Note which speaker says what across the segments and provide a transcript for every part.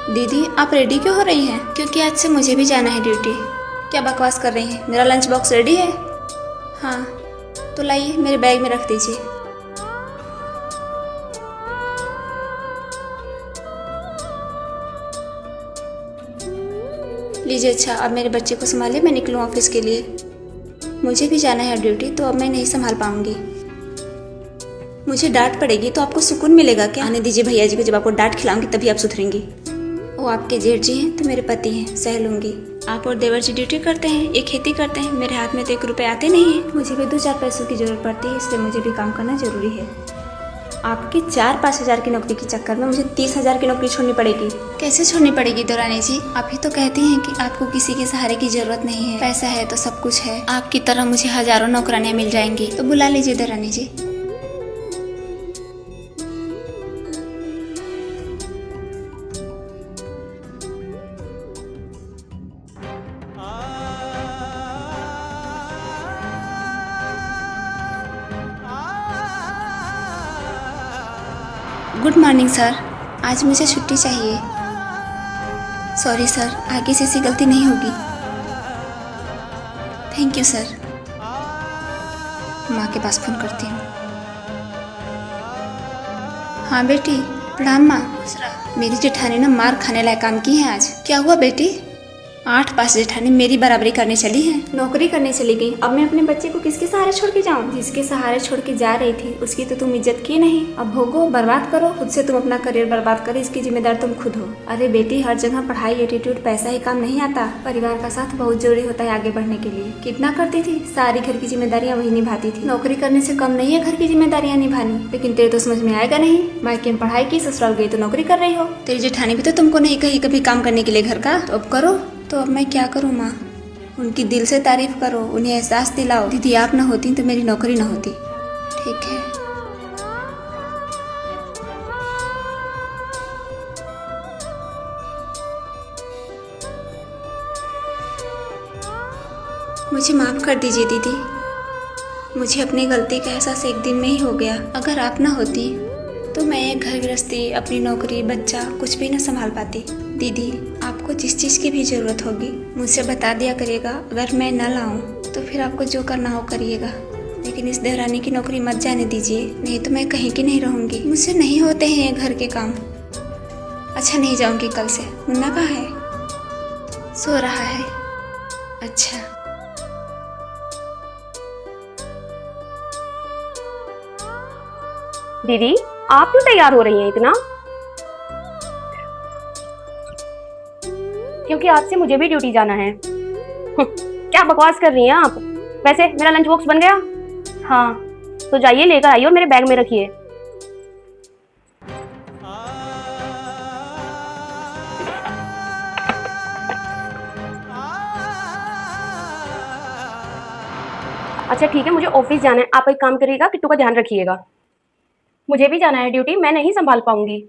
Speaker 1: दीदी आप रेडी क्यों हो रही हैं? क्योंकि आज से मुझे भी जाना है ड्यूटी। क्या बकवास कर रही हैं? मेरा लंच बॉक्स रेडी है। हाँ तो लाइए मेरे बैग में रख दीजिए। लीजिए। अच्छा अब मेरे बच्चे को संभालिए, मैं निकलूँ ऑफिस के लिए। मुझे भी जाना है ड्यूटी तो अब मैं नहीं संभाल पाऊंगी। मुझे डांट पड़ेगी तो आपको सुकून मिलेगा क्या? आने दीजिए भैया जी को, जब आपको डांट खिलाऊंगी तभी आप सुधरेंगी। वो आपके जेठ जी हैं तो मेरे पति हैं, सह लूंगी। आप और देवर जी ड्यूटी करते हैं, एक खेती करते हैं, मेरे हाथ में तो 1 रुपये आते नहीं है। मुझे भी 2-4 पैसों की जरूरत पड़ती है, इसलिए मुझे भी काम करना जरूरी है। आपकी 4-5 हज़ार की नौकरी के चक्कर में मुझे 30 हज़ार की नौकरी छोड़नी पड़ेगी। कैसे छोड़नी पड़ेगी देवरानी जी? आप ही तो कहती हैं कि आपको किसी के सहारे की जरूरत नहीं है, पैसा है तो सब कुछ है। आपकी तरह मुझे हजारों नौकरानियां मिल जाएंगी। तो बुला लीजिए देवरानी जी। गुड मॉर्निंग सर, आज मुझे छुट्टी चाहिए। सॉरी सर, आगे से ऐसी गलती नहीं होगी। Thank you sir. माँ के पास फ़ोन करती हूँ। हाँ बेटी, प्रणाम माँ। मेरी जेठानी ने मार खाने लायक काम की है आज। क्या हुआ बेटी? 8 पास जेठानी मेरी बराबरी करने चली है, नौकरी करने चली गई। अब मैं अपने बच्चे को किसके सहारे छोड़ के जाऊँ? जिसके सहारे छोड़ के जा रही थी उसकी तो तुम इज्जत की नहीं। अब भोगो, बर्बाद करो, खुद से तुम अपना करियर बर्बाद करो, इसकी जिम्मेदार तुम खुद हो। अरे बेटी, हर जगह पढ़ाई एटीट्यूड पैसा ही काम नहीं आता। परिवार का साथ बहुत जरूरी होता है आगे बढ़ने के लिए। कितना करती थी, सारी घर की जिम्मेदारियाँ वही निभाती थी। नौकरी करने से कम नहीं है घर की जिम्मेदारियाँ निभानी। लेकिन तेरे तो समझ में आएगा नहीं। मायके में पढ़ाई की, ससुराल गई तो नौकरी कर रही हो। तेरी जेठानी भी तो तुमको नहीं कही कभी काम करने के लिए घर का, तो अब करो। तो अब मैं क्या करूँ माँ? उनकी दिल से तारीफ करो, उन्हें एहसास दिलाओ। दीदी आप न होती तो मेरी नौकरी न होती। ठीक है। मुझे माफ कर दीजिए दीदी, मुझे अपनी गलती का एहसास एक दिन में ही हो गया। अगर आप न होती तो मैं एक घर गृहस्थी, अपनी नौकरी, बच्चा कुछ भी न संभाल पाती। दीदी आपको जिस चीज़ की भी ज़रूरत होगी मुझसे बता दिया करिएगा। अगर मैं न लाऊं तो फिर आपको जो करना हो करिएगा, लेकिन इस देवरानी की नौकरी मत जाने दीजिए, नहीं तो मैं कहीं की नहीं रहूँगी। मुझसे नहीं होते हैं ये घर के काम। अच्छा नहीं जाऊँगी कल से। मुन्ना कहाँ है? सो रहा है। अच्छा।
Speaker 2: दीदी आप क्यों तैयार हो रही हैं इतना? क्योंकि आज से मुझे भी ड्यूटी जाना है। क्या बकवास कर रही हैं आप? वैसे मेरा लंच बॉक्स बन गया? हाँ तो जाइए लेकर आइए और मेरे बैग में रखिए। अच्छा ठीक है, मुझे ऑफिस जाना है। आप एक काम करिएगा, किट्टू का ध्यान रखिएगा। मुझे भी जाना है ड्यूटी, मैं नहीं संभाल पाऊंगी।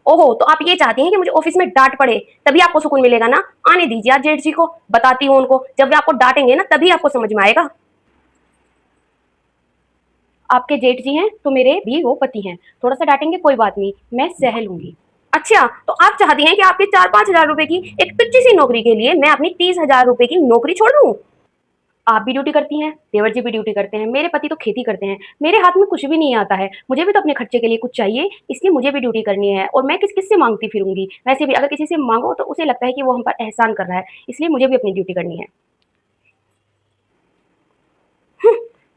Speaker 2: ओहो, तो आप ये चाहती हैं कि मुझे ऑफिस में डांट पड़े, तभी आपको सुकून मिलेगा ना? आने दीजिए आज जेठ जी को, बताती हूँ उनको। जब वे आपको डांटेंगे ना तभी आपको समझ में आएगा। आपके जेठ जी हैं तो मेरे भी वो पति हैं, थोड़ा सा डांटेंगे कोई बात नहीं, मैं सह लूंगी। अच्छा तो आप चाहती हैं कि आपके 4-5 हजार रुपए की एक तुच्छ सी नौकरी के लिए मैं अपनी 30 हजार रुपए की नौकरी छोड़ दूं? आप भी ड्यूटी करती हैं, देवर जी भी ड्यूटी करते हैं, मेरे पति तो खेती करते हैं, मेरे हाथ में कुछ भी नहीं आता है। मुझे भी तो अपने खर्चे के लिए कुछ चाहिए, इसलिए मुझे भी ड्यूटी करनी है। और मैं किस किस से मांगती फिरूंगी? वैसे भी अगर किसी से मांगो तो उसे लगता है कि वो हम पर एहसान कर रहा है, इसलिए मुझे भी अपनी ड्यूटी करनी है।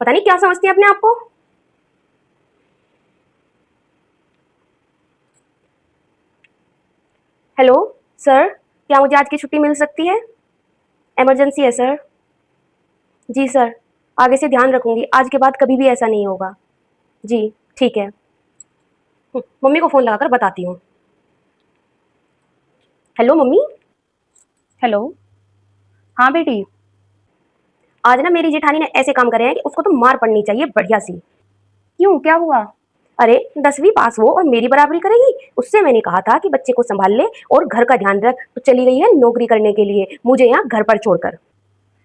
Speaker 2: पता नहीं क्या समझती है अपने आप को। हेलो सर, क्या मुझे आज की छुट्टी मिल सकती है? इमरजेंसी है सर। जी सर, आगे से ध्यान रखूंगी, आज के बाद कभी भी ऐसा नहीं होगा। जी ठीक है। मम्मी को फोन लगाकर बताती हूँ। Hello mummy. हेलो। हाँ बेटी, आज ना मेरी जेठानी ने ऐसे काम करे हैं कि उसको तो मार पड़नी चाहिए बढ़िया सी। क्यों, क्या हुआ? अरे 10वीं पास हो और मेरी बराबरी करेगी? उससे मैंने कहा था कि बच्चे को संभाल ले और घर का ध्यान रख, तो चली गई है नौकरी करने के लिए, मुझे यहाँ घर पर छोड़कर।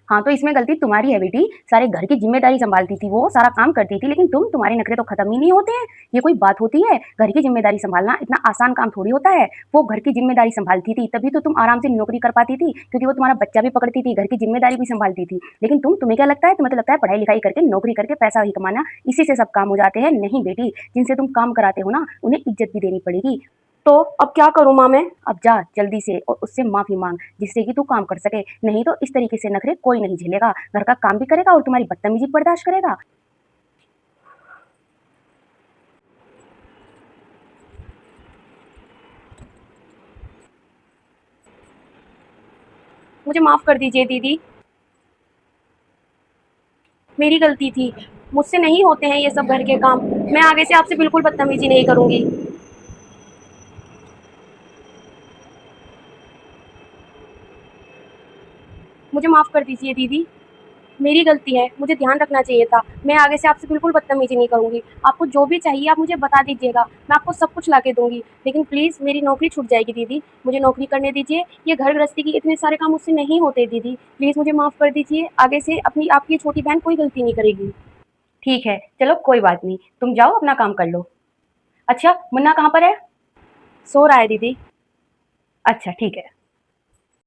Speaker 2: हाँ, तो इसमें गलती तुम्हारी है बेटी। सारे घर की जिम्मेदारी संभालती थी वो, सारा काम करती थी, लेकिन तुम्हारे नखरे तो खत्म ही नहीं होते हैं। ये कोई बात होती है? घर की जिम्मेदारी संभालना इतना आसान काम थोड़ी होता है। वो घर की जिम्मेदारी संभालती थी, तभी तो तुम आराम से नौकरी कर पाती थी, क्योंकि वो तुम्हारा बच्चा भी पकड़ती थी, घर की जिम्मेदारी भी संभालती थी। लेकिन तुम्हें क्या लगता है? तुम्हें तो लगता है पढ़ाई लिखाई करके, नौकरी करके पैसा ही कमाना, इसी से सब काम हो जाते हैं। नहीं बेटी, जिनसे तुम काम कराते हो ना, उन्हें इज्जत भी देनी पड़ेगी। तो अब क्या करूं माँ मैं? अब जा जल्दी से और उससे माफी मांग, जिससे कि तू काम कर सके। नहीं तो इस तरीके से नखरे कोई नहीं झेलेगा, घर का काम भी करेगा और तुम्हारी बदतमीजी बर्दाश्त करेगा। मुझे माफ कर दीजिए दीदी, मेरी गलती थी। मुझसे नहीं होते हैं ये सब घर के काम। मैं आगे से आपसे बिल्कुल बदतमीजी नहीं करूंगी। मुझे माफ कर दीजिए दीदी, मेरी गलती है, मुझे ध्यान रखना चाहिए था। मैं आगे से आपसे बिल्कुल बदतमीजी नहीं करूंगी। आपको जो भी चाहिए आप मुझे बता दीजिएगा, मैं आपको सब कुछ ला के दूंगी। लेकिन प्लीज़ मेरी नौकरी छूट जाएगी दीदी, मुझे नौकरी करने दीजिए। ये घर गृहस्थी की इतने सारे काम मुझसे नहीं होते दीदी, प्लीज़ मुझे माफ़ कर दीजिए। आगे से अपनी आपकी छोटी बहन कोई गलती नहीं करेगी। ठीक है, चलो कोई बात नहीं, तुम जाओ अपना काम कर लो। अच्छा, मुन्ना कहाँ पर है? सो रहा है दीदी। अच्छा ठीक है।